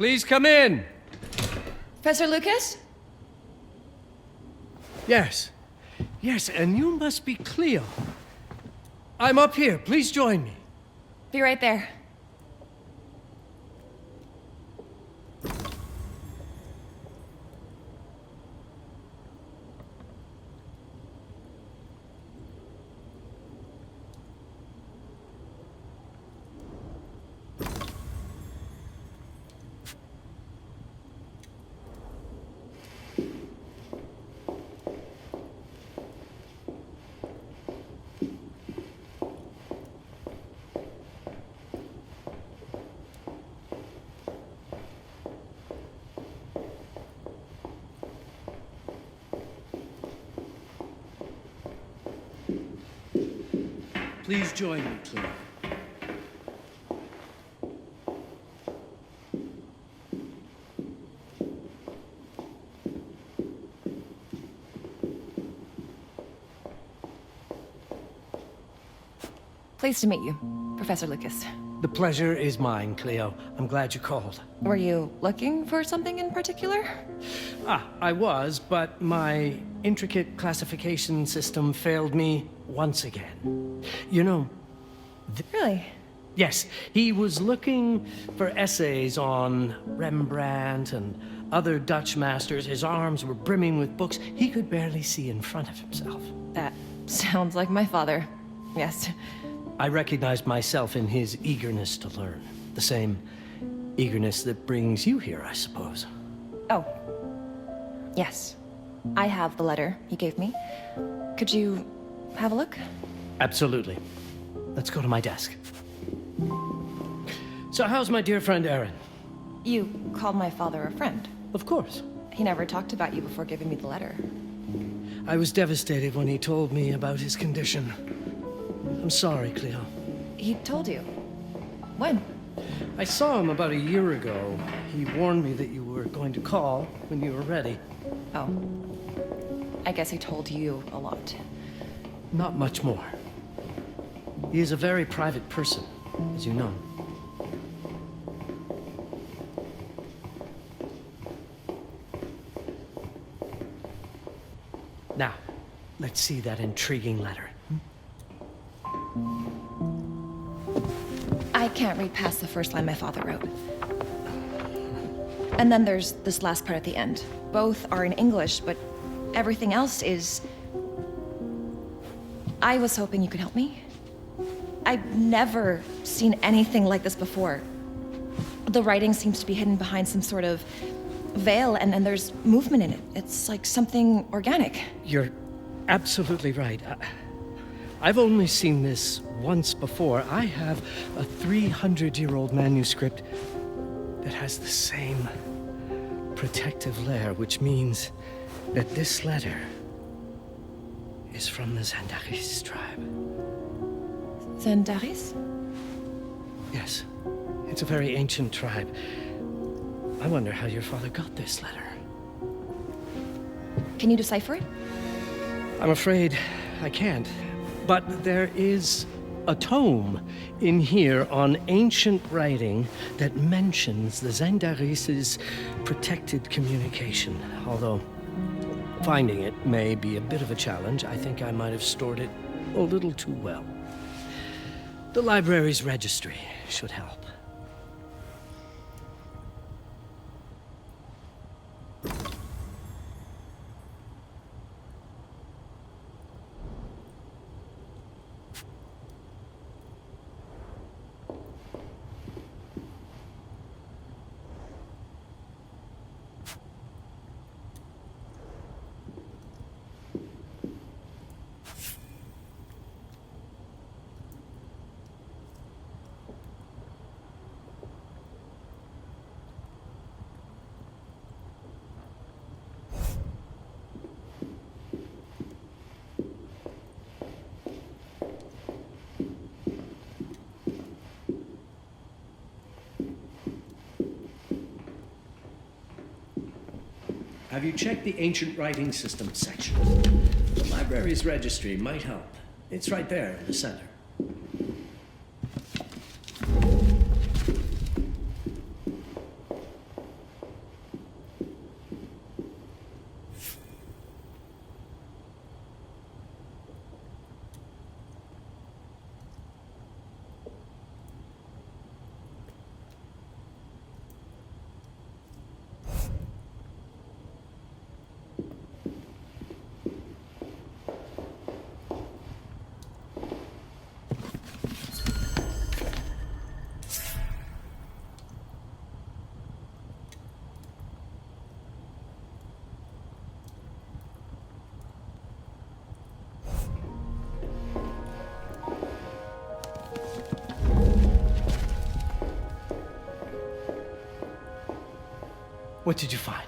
Please come in. Professor Lucas? Yes. Yes, and you must be Cleo. I'm up here. Please join me. Be right there. Please join me, Cleo. Pleased to meet you, Professor Lucas. The pleasure is mine, Cleo. I'm glad you called. Were you looking for something in particular? I was, but my intricate classification system failed me once again. You know... Really? Yes, he was looking for essays on Rembrandt and other Dutch masters. His arms were brimming with books. He could barely see in front of himself. That sounds like my father. Yes. I recognized myself in his eagerness to learn. The same eagerness that brings you here, I suppose. Oh. Yes. I have the letter he gave me. Could you have a look? Absolutely. Let's go to my desk. So how's my dear friend Aaron? You called my father a friend. Of course. He never talked about you before giving me the letter. I was devastated when he told me about his condition. I'm sorry, Cleo. He told you? When? I saw him about a year ago. He warned me that you were going to call when you were ready. Oh. I guess he told you a lot. Not much more. He is a very private person, as you know. Now, let's see that intriguing letter. I can't read past the first line my father wrote. And then there's this last part at the end. Both are in English, but everything else is... I was hoping you could help me. I've never seen anything like this before. The writing seems to be hidden behind some sort of veil, and then there's movement in it. It's like something organic. You're absolutely right. I've only seen this once before. I have a 300-year-old manuscript that has the same protective layer, which means that this letter is from the Zandaris tribe. Zandaris? Yes. It's a very ancient tribe. I wonder how your father got this letter. Can you decipher it? I'm afraid I can't. But there is a tome in here on ancient writing that mentions the Zandaris' protected communication. Although finding it may be a bit of a challenge, I think I might have stored it a little too well. The library's registry should help. Have you checked the ancient writing system section? The library's registry might help. It's right there in the center. What did you find?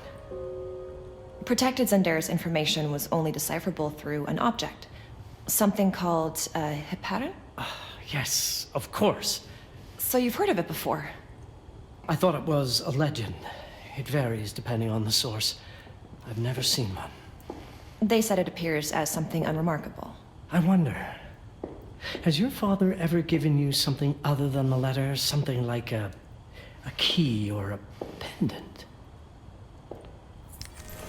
Protected Zendare's information was only decipherable through an object. Something called a heparin? Yes, of course. So you've heard of it before? I thought it was a legend. It varies depending on the source. I've never seen one. They said it appears as something unremarkable. I wonder, has your father ever given you something other than the letter? Something like a key or a pendant?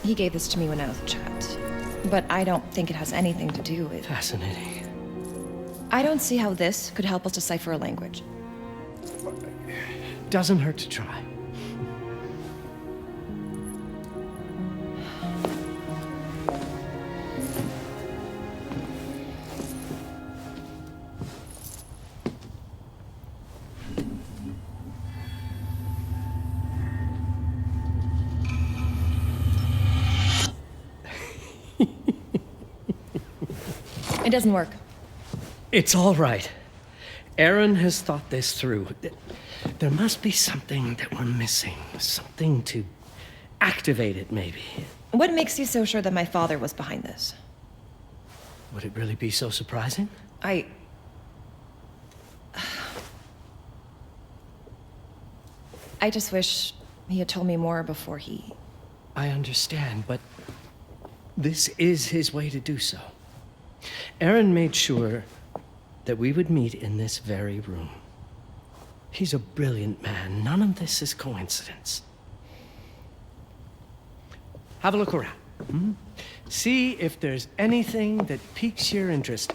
He gave this to me when I was a child. But I don't think it has anything to do with... Fascinating. I don't see how this could help us decipher a language. Doesn't hurt to try. It doesn't work. It's all right. Aaron has thought this through. There must be something that we're missing. Something to activate it, maybe. What makes you so sure that my father was behind this? Would it really be so surprising? I just wish he had told me more before he... I understand, but this is his way to do so. Aaron made sure that we would meet in this very room. He's a brilliant man. None of this is coincidence. Have a look around. See if there's anything that piques your interest.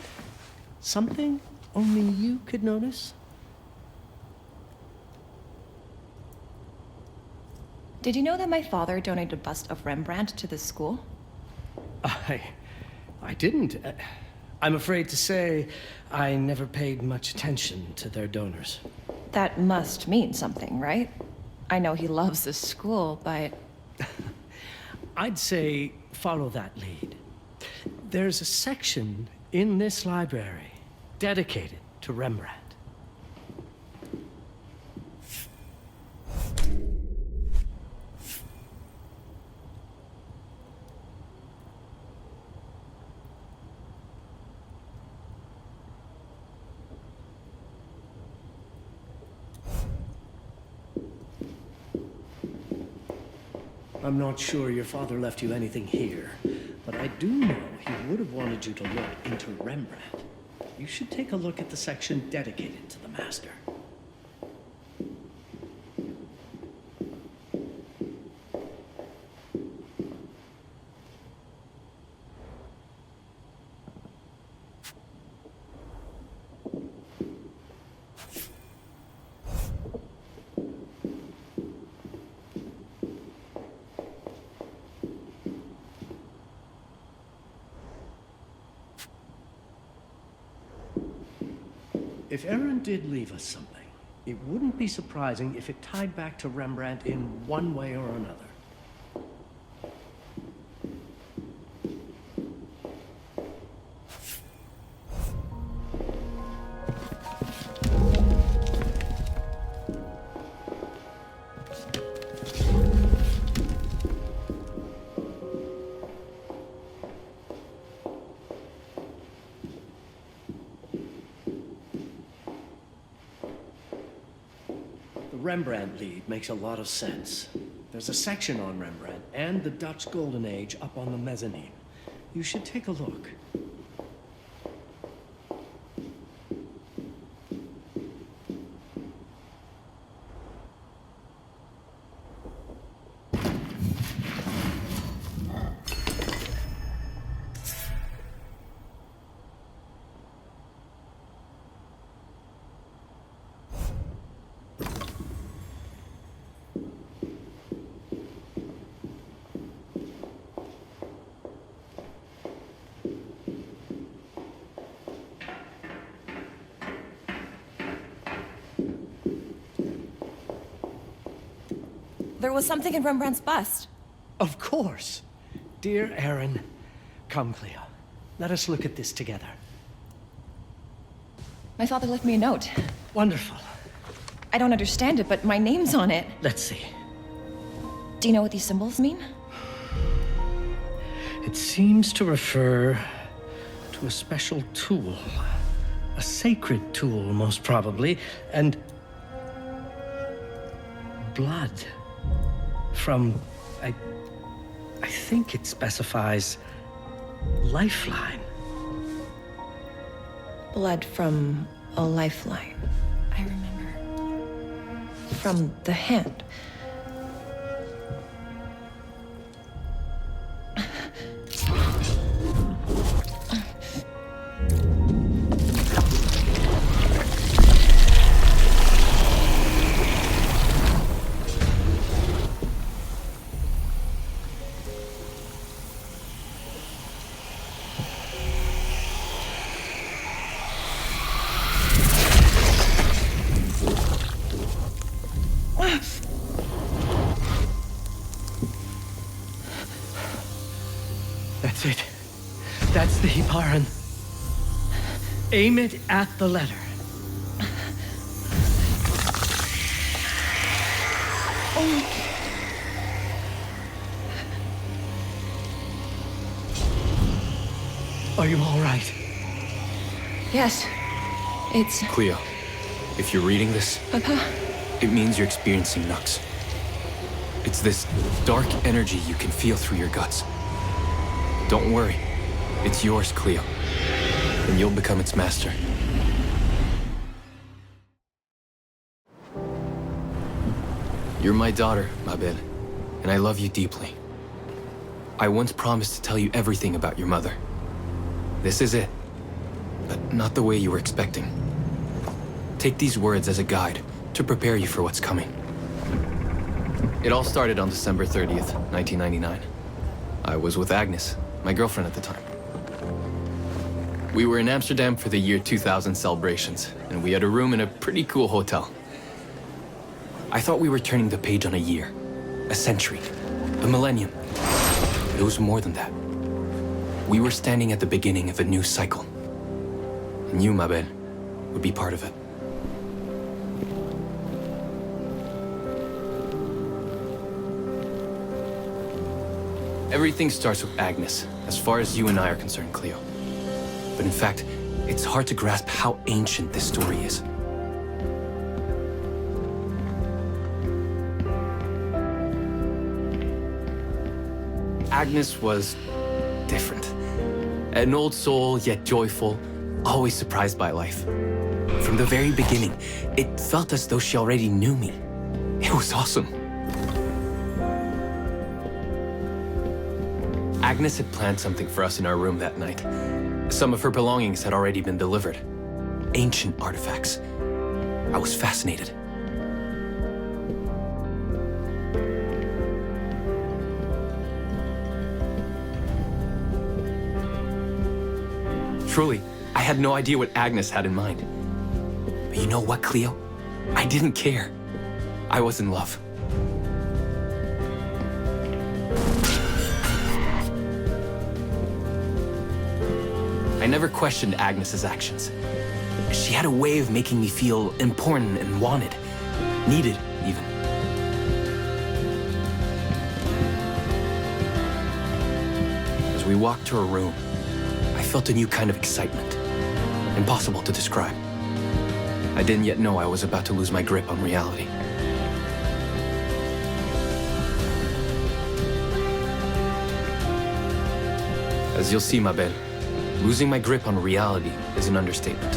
Something only you could notice? Did you know that my father donated a bust of Rembrandt to this school? I didn't. I'm afraid to say I never paid much attention to their donors. That must mean something, right? I know he loves this school, but... I'd say follow that lead. There's a section in this library dedicated to Rembrandt. I'm not sure your father left you anything here, but I do know he would have wanted you to look into Rembrandt. You should take a look at the section dedicated to the master. If Aaron did leave us something, it wouldn't be surprising if it tied back to Rembrandt in one way or another. Rembrandt lead makes a lot of sense. There's a section on Rembrandt and the Dutch Golden Age up on the mezzanine. You should take a look. There was something in Rembrandt's bust. Of course. Dear Aaron, come, Cleo. Let us look at this together. My father left me a note. Wonderful. I don't understand it, but my name's on it. Let's see. Do you know what these symbols mean? It seems to refer to a special tool. A sacred tool, most probably, and blood from, I think it specifies lifeline. Blood from a lifeline. I remember. From the hand. That's it. That's the Hiparan. Aim it at the letter. Are you all right? Yes. It's... Cleo, if you're reading this, Papa? it means you're experiencing Nux. It's this dark energy you can feel through your guts. Don't worry. It's yours, Cleo. And you'll become its master. You're my daughter, Mabel, and I love you deeply. I once promised to tell you everything about your mother. This is it, but not the way you were expecting. Take these words as a guide to prepare you for what's coming. It all started on December 30th, 1999. I was with Agnes, my girlfriend at the time. We were in Amsterdam for the year 2000 celebrations, and we had a room in a pretty cool hotel. I thought we were turning the page on a year, a century, a millennium. But it was more than that. We were standing at the beginning of a new cycle. And you, Mabel, would be part of it. Everything starts with Agnes, as far as you and I are concerned, Cleo. But in fact, it's hard to grasp how ancient this story is. Agnes was different. An old soul, yet joyful, always surprised by life. From the very beginning, it felt as though she already knew me. It was awesome. Agnes had planned something for us in our room that night. Some of her belongings had already been delivered. Ancient artifacts. I was fascinated. Truly, I had no idea what Agnes had in mind. But you know what, Cleo? I didn't care. I was in love. I never questioned Agnes's actions. She had a way of making me feel important and wanted. Needed, even. As we walked to her room, I felt a new kind of excitement. Impossible to describe. I didn't yet know I was about to lose my grip on reality. As you'll see, Mabel, losing my grip on reality is an understatement.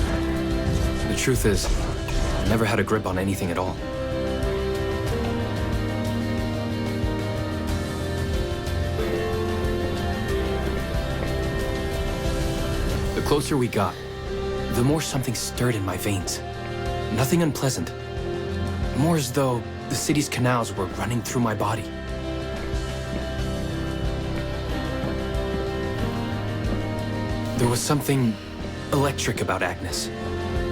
The truth is, I never had a grip on anything at all. The closer we got, the more something stirred in my veins. Nothing unpleasant. More as though the city's canals were running through my body. There was something electric about Agnes.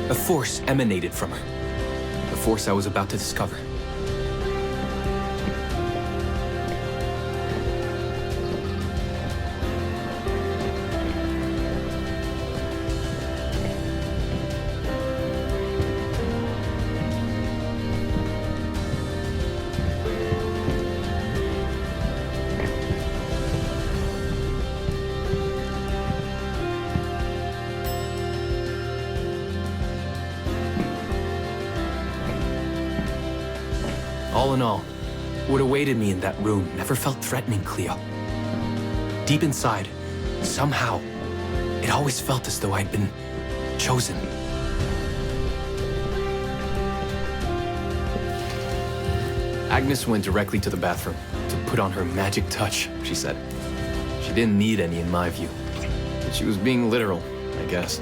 A force emanated from her. The force I was about to discover. All in all, what awaited me in that room never felt threatening, Cleo. Deep inside, somehow, it always felt as though I'd been chosen. Agnes went directly to the bathroom to put on her magic touch, she said. She didn't need any in my view, but she was being literal, I guess.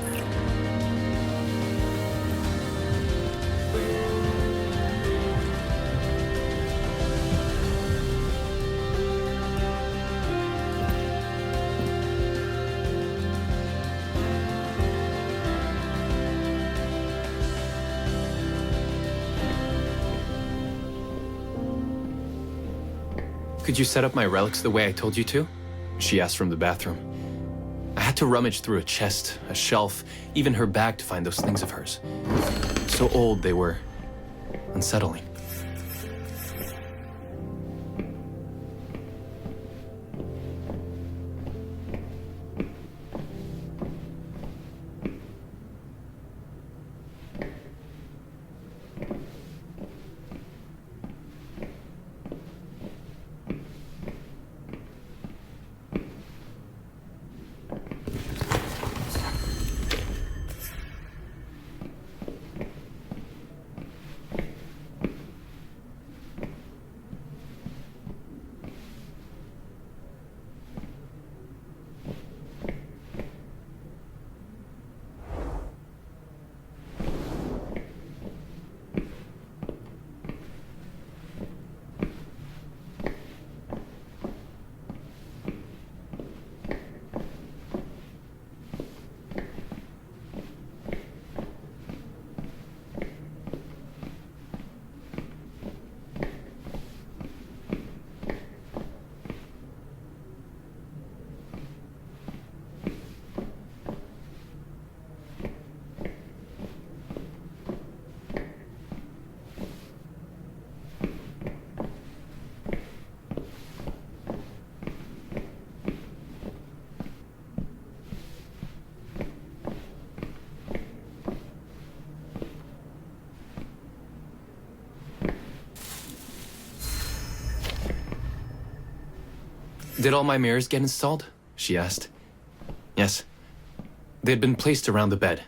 Could you set up my relics the way I told you to? She asked from the bathroom. I had to rummage through a chest, a shelf, even her bag to find those things of hers. So old they were unsettling. Did all my mirrors get installed? She asked. Yes. They had been placed around the bed,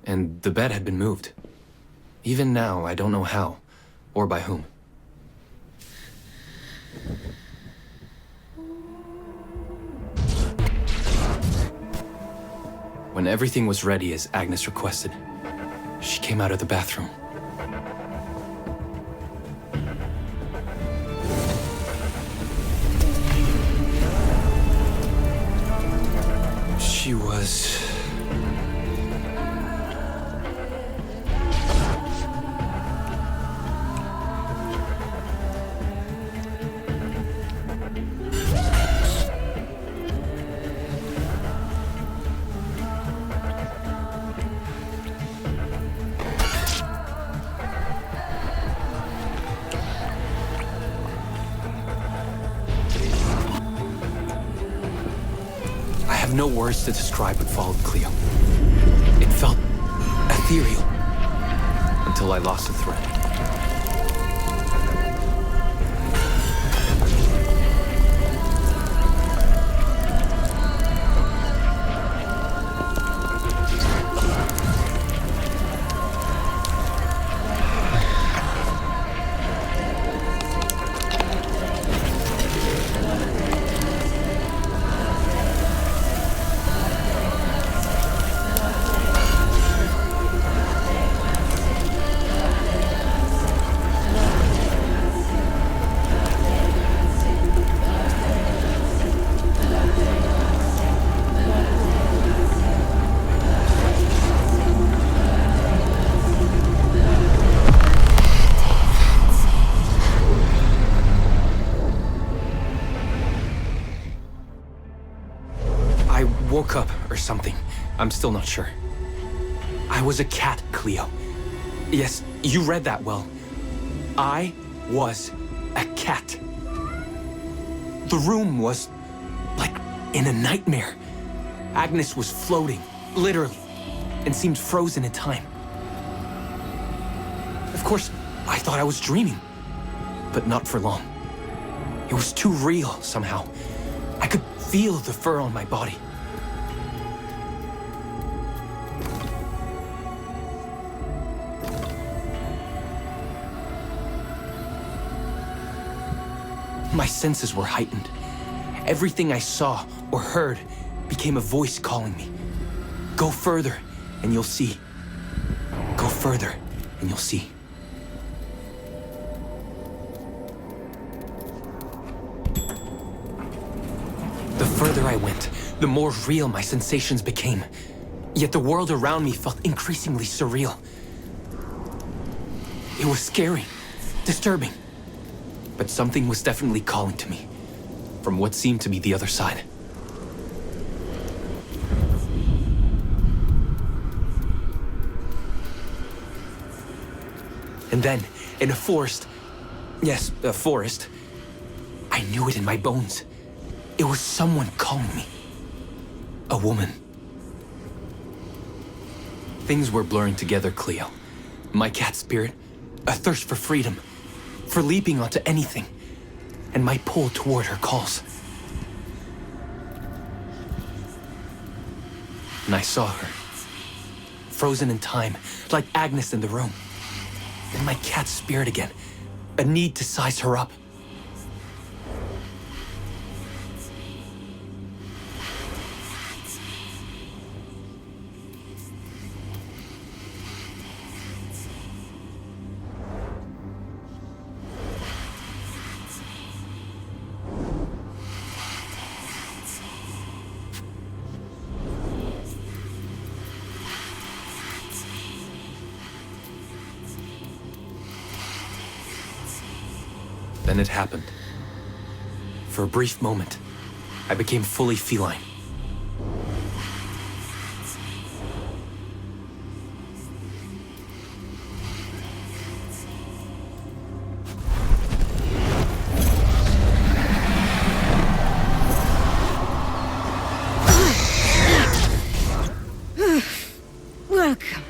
and the bed had been moved. Even now, I don't know how, or by whom. When everything was ready as Agnes requested, she came out of the bathroom. She was... no words to describe what followed, Cleo. It felt ethereal until I lost the thread. Woke up or something. I'm still not sure. I was a cat, Cleo. Yes, you read that well. I was a cat. The room was like in a nightmare. Agnes was floating, literally, and seemed frozen in time. Of course, I thought I was dreaming. but not for long. It was too real, somehow. I could feel the fur on my body. My senses were heightened. Everything I saw or heard became a voice calling me. Go further, and you'll see. Go further, and you'll see. The further I went, the more real my sensations became. Yet the world around me felt increasingly surreal. It was scary, disturbing. But something was definitely calling to me, from what seemed to be the other side. And then, in a forest, yes, a forest, I knew it in my bones. It was someone calling me. A woman. Things were blurring together, Cleo. My cat spirit, a thirst for freedom, for leaping onto anything, and my pull toward her calls. And I saw her, frozen in time, like Agnes in the room. And my cat spirit again, a need to size her up. Then it happened. For a brief moment, I became fully feline. Welcome,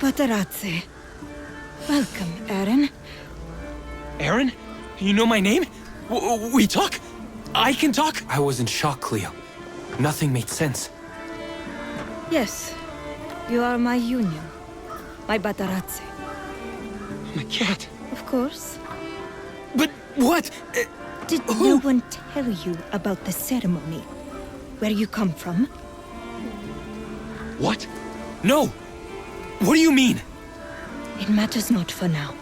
Patarazzi. Welcome, Aaron. Aaron? You know my name? We talk? I can talk? I was in shock, Cleo. Nothing made sense. Yes, you are my union, my Patarazzi. My cat. Of course. But what? Did no one tell you about the ceremony? Where you come from? What? No! What do you mean? It matters not for now.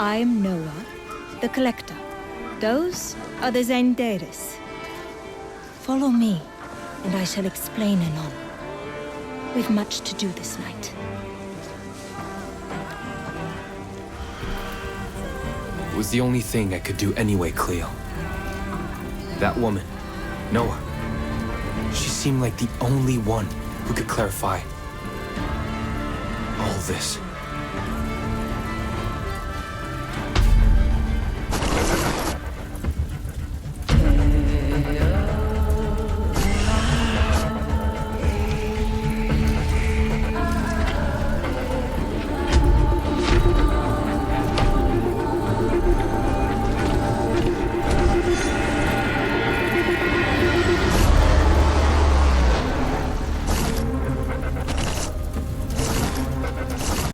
I'm Noah, the Collector. Those are the Zendaris. Follow me, and I shall explain anon. We've much to do this night. It was the only thing I could do anyway, Cleo. That woman, Noah, she seemed like the only one who could clarify all this.